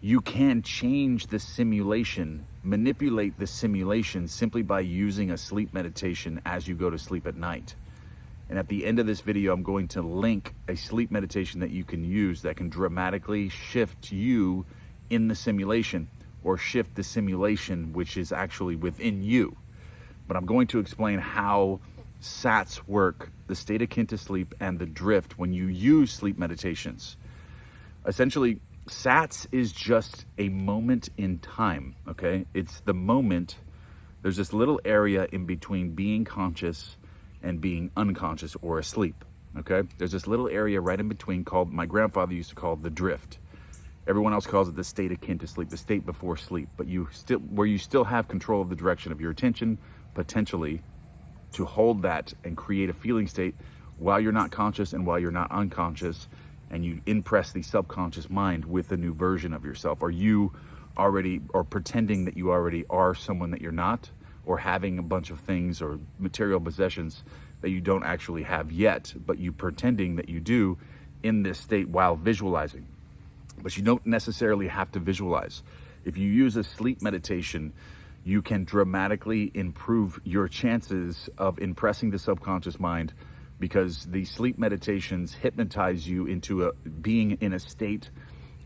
you can change the simulation, manipulate the simulation simply by using a sleep meditation as you go to sleep at night. And at the end of this video, I'm going to link a sleep meditation that you can use that can dramatically shift you in the simulation, or shift the simulation which is actually within you. But I'm going to explain how SATS work, the state akin to sleep, and the drift when you use sleep meditations. Essentially, SATS is just a moment in time, okay? It's the moment. There's this little area in between being conscious and being unconscious or asleep, okay? There's this little area right in between called, my grandfather used to call the drift. Everyone else calls it the state akin to sleep, the state before sleep, but where you still have control of the direction of your attention, potentially, to hold that and create a feeling state while you're not conscious and while you're not unconscious, and you impress the subconscious mind with a new version of yourself, or pretending that you already are someone that you're not, or having a bunch of things or material possessions that you don't actually have yet, but you pretending that you do in this state while visualizing. But you don't necessarily have to visualize. If you use a sleep meditation, you can dramatically improve your chances of impressing the subconscious mind, because the sleep meditations hypnotize you into being in a state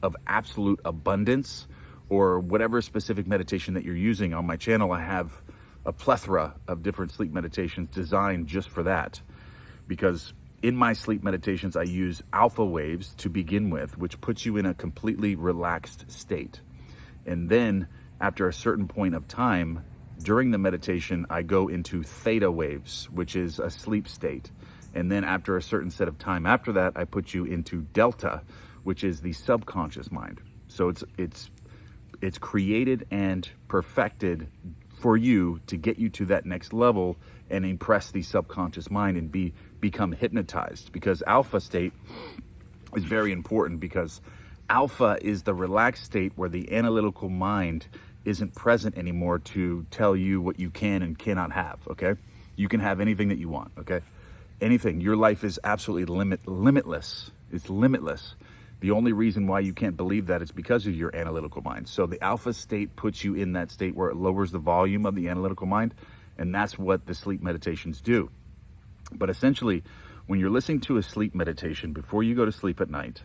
of absolute abundance, or whatever specific meditation that you're using. On my channel, I have a plethora of different sleep meditations designed just for that, because in my sleep meditations, I use alpha waves to begin with, which puts you in a completely relaxed state. And then after a certain point of time during the meditation, I go into theta waves, which is a sleep state. And then after a certain set of time after that, I put you into delta, which is the subconscious mind. So it's created and perfected for you to get you to that next level and impress the subconscious mind and become hypnotized. Because alpha state is very important, because alpha is the relaxed state where the analytical mind isn't present anymore to tell you what you can and cannot have, okay? You can have anything that you want, okay? Anything. Your life is absolutely limitless. It's limitless. The only reason why you can't believe that is because of your analytical mind. So the alpha state puts you in that state where it lowers the volume of the analytical mind, and that's what the sleep meditations do. But essentially, when you're listening to a sleep meditation before you go to sleep at night,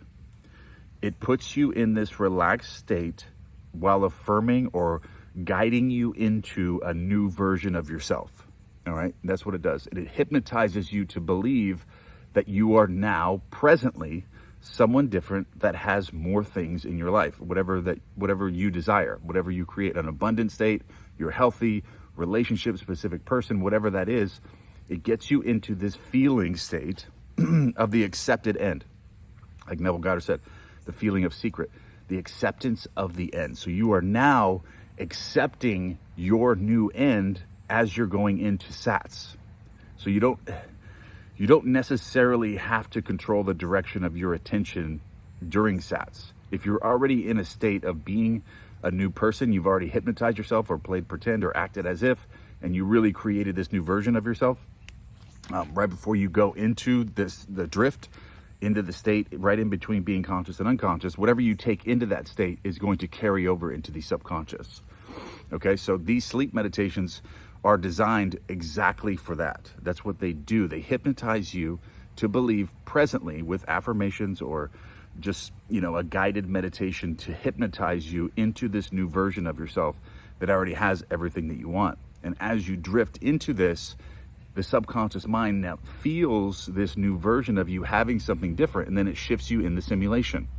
it puts you in this relaxed state while affirming or guiding you into a new version of yourself. All right, that's what it does. It hypnotizes you to believe that you are now presently someone different that has more things in your life, whatever you desire, whatever you create, an abundant state, you're healthy, relationship specific person, whatever that is. It gets you into this feeling state of the accepted end. Like Neville Goddard said, the feeling of secret, the acceptance of the end. So you are now accepting your new end as you're going into SATS. So you don't necessarily have to control the direction of your attention during SATS. If you're already in a state of being a new person, you've already hypnotized yourself or played pretend or acted as if, and you really created this new version of yourself, right before you go into the drift, into the state right in between being conscious and unconscious, whatever you take into that state is going to carry over into the subconscious. Okay, so these sleep meditations are designed exactly for that. That's what they do. They hypnotize you to believe presently with affirmations, or just, a guided meditation to hypnotize you into this new version of yourself that already has everything that you want. And as you drift into this, the subconscious mind now feels this new version of you having something different, and then it shifts you in the simulation.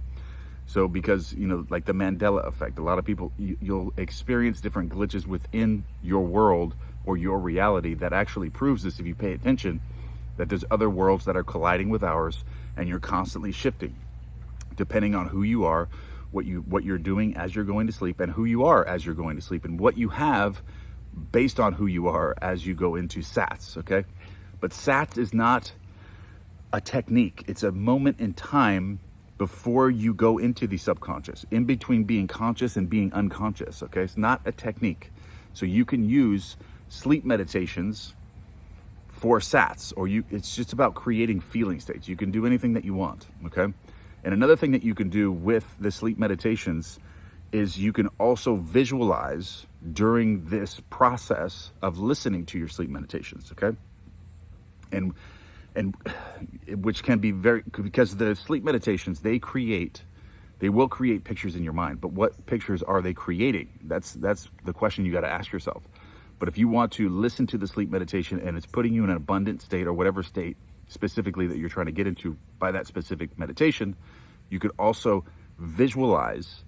So because, like the Mandela effect, a lot of people, you'll experience different glitches within your world or your reality that actually proves this, if you pay attention, that there's other worlds that are colliding with ours, and you're constantly shifting depending on who you are, what you're doing as you're going to sleep, and who you are as you're going to sleep, and what you have based on who you are as you go into SATS, okay? But SATS is not a technique. It's a moment in time before you go into the subconscious, in between being conscious and being unconscious, okay? It's not a technique. So you can use sleep meditations for SATS, or it's just about creating feeling states. You can do anything that you want, okay? And another thing that you can do with the sleep meditations is you can also visualize during this process of listening to your sleep meditations, okay? And which can be because the sleep meditations, they will create pictures in your mind, but what pictures are they creating? That's the question you got to ask yourself. But if you want to listen to the sleep meditation and it's putting you in an abundant state, or whatever state specifically that you're trying to get into by that specific meditation, you could also visualize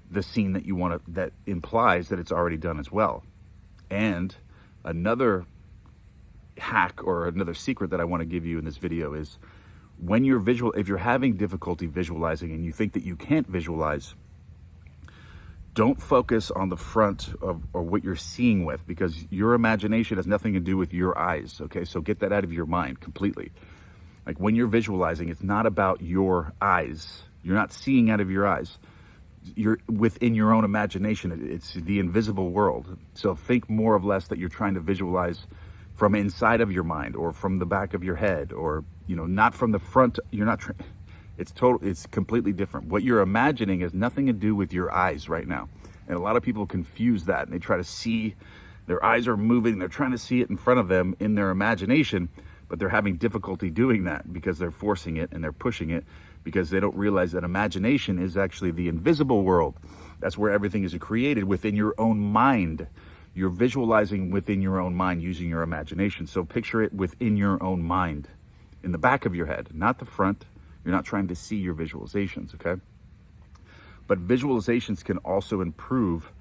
the scene that you want to, that implies that it's already done as well. And another hack or another secret that I want to give you in this video is, when you're if you're having difficulty visualizing and you think that you can't visualize, don't focus on the front of or what you're seeing with, because your imagination has nothing to do with your eyes, okay? So get that out of your mind completely. Like when you're visualizing, it's not about your eyes. You're not seeing out of your eyes. You're within your own imagination. It's the invisible world. So think more or less that you're trying to visualize from inside of your mind, or from the back of your head, or, not from the front. You're not it's completely different. What you're imagining has nothing to do with your eyes right now. And a lot of people confuse that, and they try to see, their eyes are moving, they're trying to see it in front of them in their imagination, but they're having difficulty doing that because they're forcing it and they're pushing it, because they don't realize that imagination is actually the invisible world. That's where everything is created within your own mind. You're visualizing within your own mind using your imagination. So picture it within your own mind, in the back of your head, not the front. You're not trying to see your visualizations, okay? But visualizations can also improve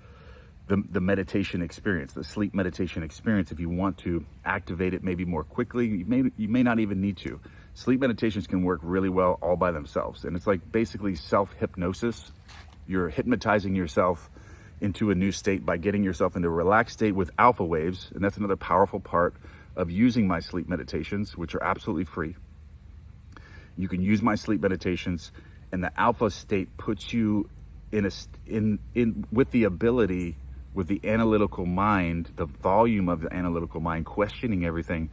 the meditation experience, the sleep meditation experience. If you want to activate it maybe more quickly, you may not even need to. Sleep meditations can work really well all by themselves. And it's like basically self-hypnosis. You're hypnotizing yourself into a new state by getting yourself into a relaxed state with alpha waves. And that's another powerful part of using my sleep meditations, which are absolutely free. You can use my sleep meditations, and the alpha state puts you with the ability, with the analytical mind, the volume of the analytical mind, questioning everything,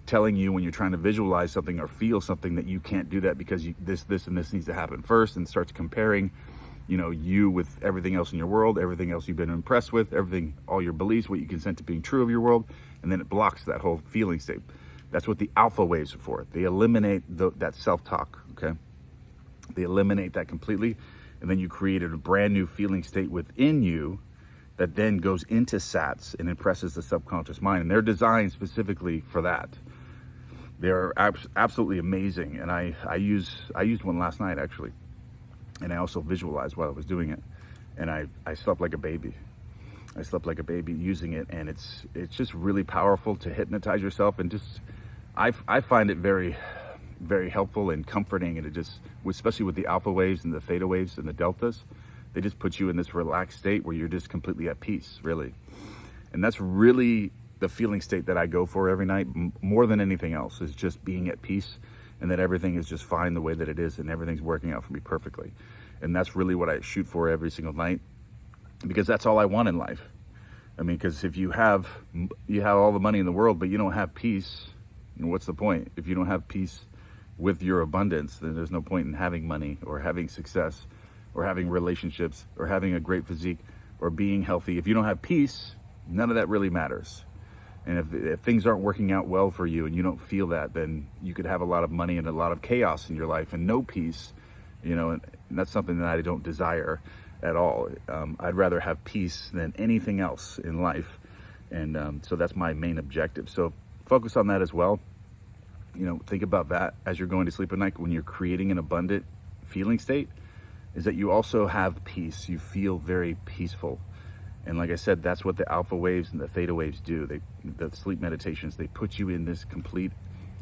telling you when you're trying to visualize something or feel something that you can't do that because this and this needs to happen first, and starts comparing you with everything else in your world, everything else you've been impressed with, everything, all your beliefs, what you consent to being true of your world, and then it blocks that whole feeling state. That's what the alpha waves are for. They eliminate that self-talk, okay? They eliminate that completely, and then you created a brand new feeling state within you that then goes into SATS and impresses the subconscious mind. And they're designed specifically for that. They're absolutely amazing, and I used one last night actually, and I also visualized while I was doing it, and I slept like a baby. I slept like a baby using it, and it's just really powerful to hypnotize yourself, and just I find it very, very helpful and comforting, and it just, especially with the alpha waves and the theta waves and the deltas, they just put you in this relaxed state where you're just completely at peace, really. And that's really the feeling state that I go for every night, more than anything else, is just being at peace, and that everything is just fine the way that it is, and everything's working out for me perfectly. And that's really what I shoot for every single night, because that's all I want in life. I mean, because if you have all the money in the world, but you don't have peace, what's the point? If you don't have peace with your abundance, then there's no point in having money, or having success, or having relationships, or having a great physique, or being healthy. If you don't have peace, none of that really matters. And if things aren't working out well for you and you don't feel that, then you could have a lot of money and a lot of chaos in your life and no peace, and that's something that I don't desire at all. I'd rather have peace than anything else in life. And so that's my main objective. So focus on that as well. Think about that as you're going to sleep at night. When you're creating an abundant feeling state, is that you also have peace. You feel very peaceful. And like I said, that's what the alpha waves and the theta waves do. The sleep meditations, they put you in this complete,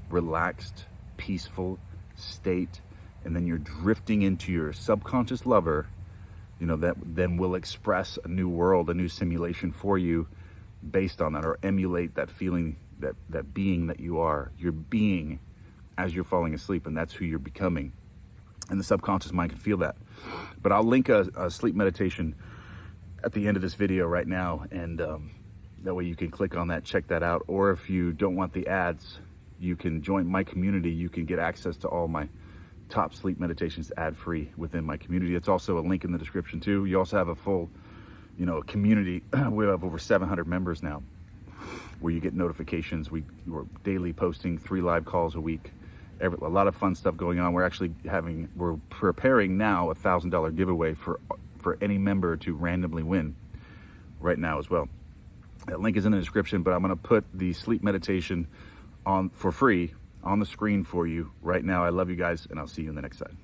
relaxed, peaceful state. And then you're drifting into your subconscious lover, that then will express a new world, a new simulation for you based on that, or emulate that feeling, that being that you are. You're being as you're falling asleep, and that's who you're becoming. And the subconscious mind can feel that. But I'll link a sleep meditation at the end of this video right now, and that way you can click on that, check that out. Or if you don't want the ads, you can join my community. You can get access to all my top sleep meditations ad-free within my community. It's also a link in the description too. You also have a full, community. We have over 700 members now, where you get notifications. We're daily posting 3 live calls a week. A lot of fun stuff going on. We're preparing now a $1,000 giveaway for any member to randomly win right now as well. That link is in the description, but I'm going to put the sleep meditation on for free on the screen for you right now. I love you guys, and I'll see you in the next side.